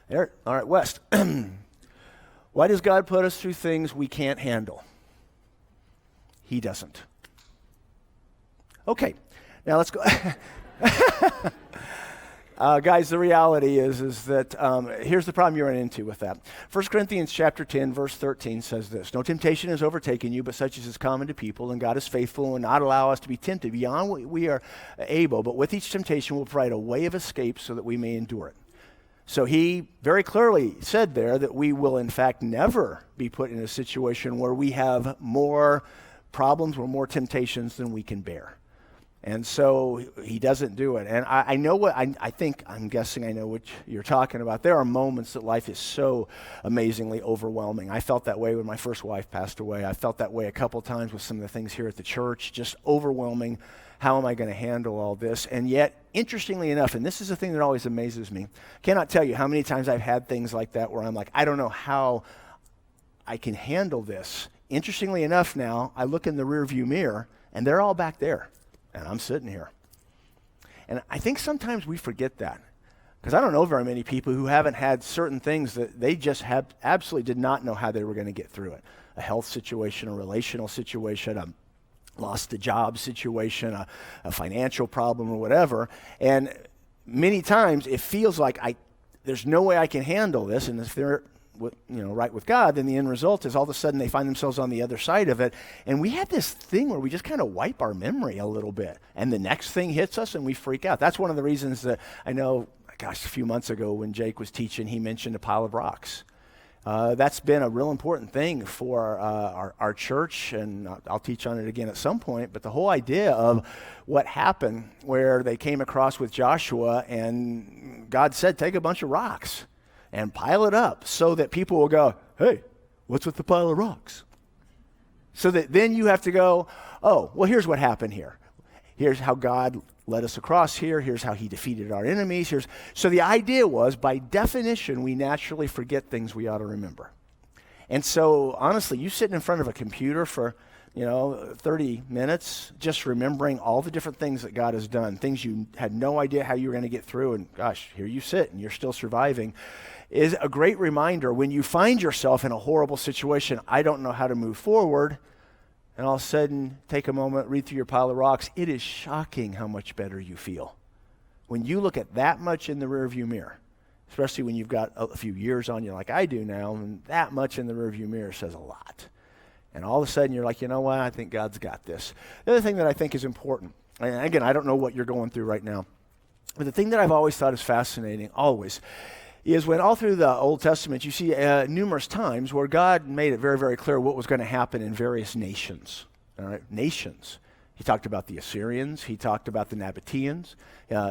There, all right, West. Why does God put us through things we can't handle? He doesn't. Okay, now let's go. Guys, the reality is that here's the problem you run into with that. 1 Corinthians chapter 10, verse 13 says this: "No temptation has overtaken you, but such as is common to people, and God is faithful and will not allow us to be tempted beyond what we are able, but with each temptation will provide a way of escape so that we may endure it." So he very clearly said there that we will in fact never be put in a situation where we have more problems or more temptations than we can bear. And so he doesn't do it. And I know what, I'm guessing I know what you're talking about. There are moments that life is so amazingly overwhelming. I felt that way when my first wife passed away. I felt that way a couple times with some of the things here at the church, just overwhelming. How am I going to handle all this? And yet, interestingly enough, and this is the thing that always amazes me, cannot tell you how many times I've had things like that where I'm like, I don't know how I can handle this. Interestingly enough now, I look in the rearview mirror and they're all back there. And I'm sitting here. And I think sometimes we forget that. Because I don't know very many people who haven't had certain things that they just have absolutely did not know how they were going to get through it. A health situation, a relational situation, a lost a job situation, a financial problem or whatever. And many times it feels like there's no way I can handle this. And if they're right with God, then the end result is all of a sudden they find themselves on the other side of it. And we have this thing where we just kind of wipe our memory a little bit. And the next thing hits us and we freak out. That's one of the reasons that I know, a few months ago when Jake was teaching, he mentioned a pile of rocks. That's been a real important thing for our church, and I'll teach on it again at some point, but the whole idea of what happened where they came across with Joshua and God said, take a bunch of rocks and pile it up so that people will go, hey, what's with the pile of rocks? So that then you have to go, oh, well, here's what happened here. Here's how God led us across here. Here's how he defeated our enemies. So the idea was, by definition, we naturally forget things we ought to remember. And so, honestly, you sitting in front of a computer for 30 minutes, just remembering all the different things that God has done, things you had no idea how you were going to get through, and gosh, here you sit and you're still surviving, is a great reminder when you find yourself in a horrible situation, I don't know how to move forward, and all of a sudden, take a moment, read through your pile of rocks. It is shocking how much better you feel. When you look at that much in the rearview mirror, especially when you've got a few years on you like I do now, and that much in the rearview mirror says a lot. And all of a sudden, you're like, you know what? I think God's got this. The other thing that I think is important, and again, I don't know what you're going through right now, but the thing that I've always thought is fascinating, always, is when all through the Old Testament, you see numerous times where God made it very, very clear what was going to happen in various nations. All right, nations. He talked about the Assyrians. He talked about the Nabateans.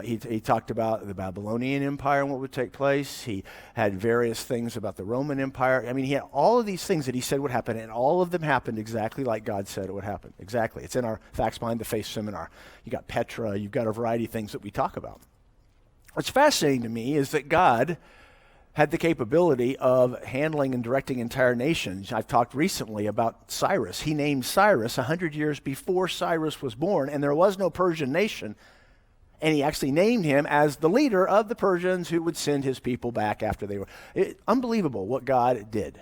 He talked about the Babylonian Empire and what would take place. He had various things about the Roman Empire. I mean, he had all of these things that he said would happen, and all of them happened exactly like God said it would happen. Exactly. It's in our Facts Behind the Faith seminar. You got Petra. You've got a variety of things that we talk about. What's fascinating to me is that God had the capability of handling and directing entire nations. I've talked recently about Cyrus. He named Cyrus 100 years before Cyrus was born, and there was no Persian nation. And he actually named him as the leader of the Persians who would send his people back after they were. Unbelievable what God did.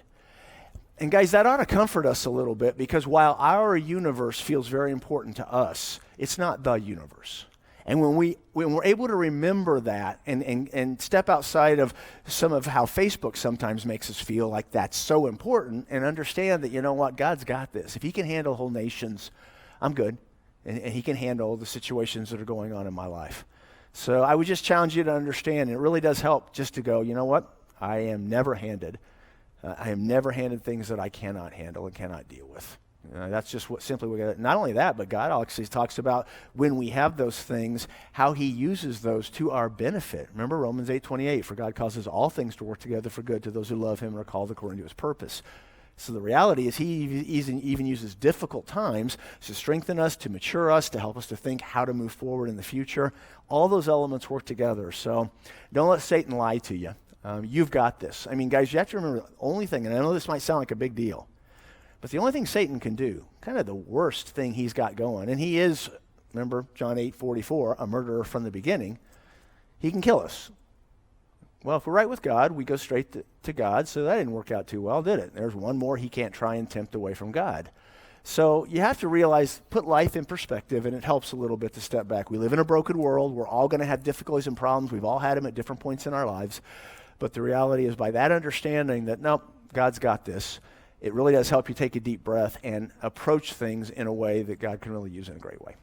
And guys, that ought to comfort us a little bit, because while our universe feels very important to us, it's not the universe. And when we're able to remember that and step outside of some of how Facebook sometimes makes us feel like that's so important, and understand that, you know what, God's got this. If he can handle whole nations, I'm good. And he can handle the situations that are going on in my life. So I would just challenge you to understand, and it really does help just to go, you know what, I am never handed things that I cannot handle and cannot deal with. That's just simply what God, not only that, but God actually talks about when we have those things, how he uses those to our benefit. Remember Romans 8:28, for God causes all things to work together for good to those who love him and are called according to his purpose. So the reality is he even uses difficult times to strengthen us, to mature us, to help us to think how to move forward in the future. All those elements work together. So don't let Satan lie to you. You've got this. I mean, guys, you have to remember the only thing, and I know this might sound like a big deal, but the only thing Satan can do, kind of the worst thing he's got going, and he is, remember John 8:44, a murderer from the beginning, he can kill us. Well, if we're right with God, we go straight to God, so that didn't work out too well, did it? There's one more he can't try and tempt away from God. So you have to realize, put life in perspective, and it helps a little bit to step back. We live in a broken world. We're all going to have difficulties and problems. We've all had them at different points in our lives. But the reality is, by that understanding that, nope, God's got this, it really does help you take a deep breath and approach things in a way that God can really use in a great way.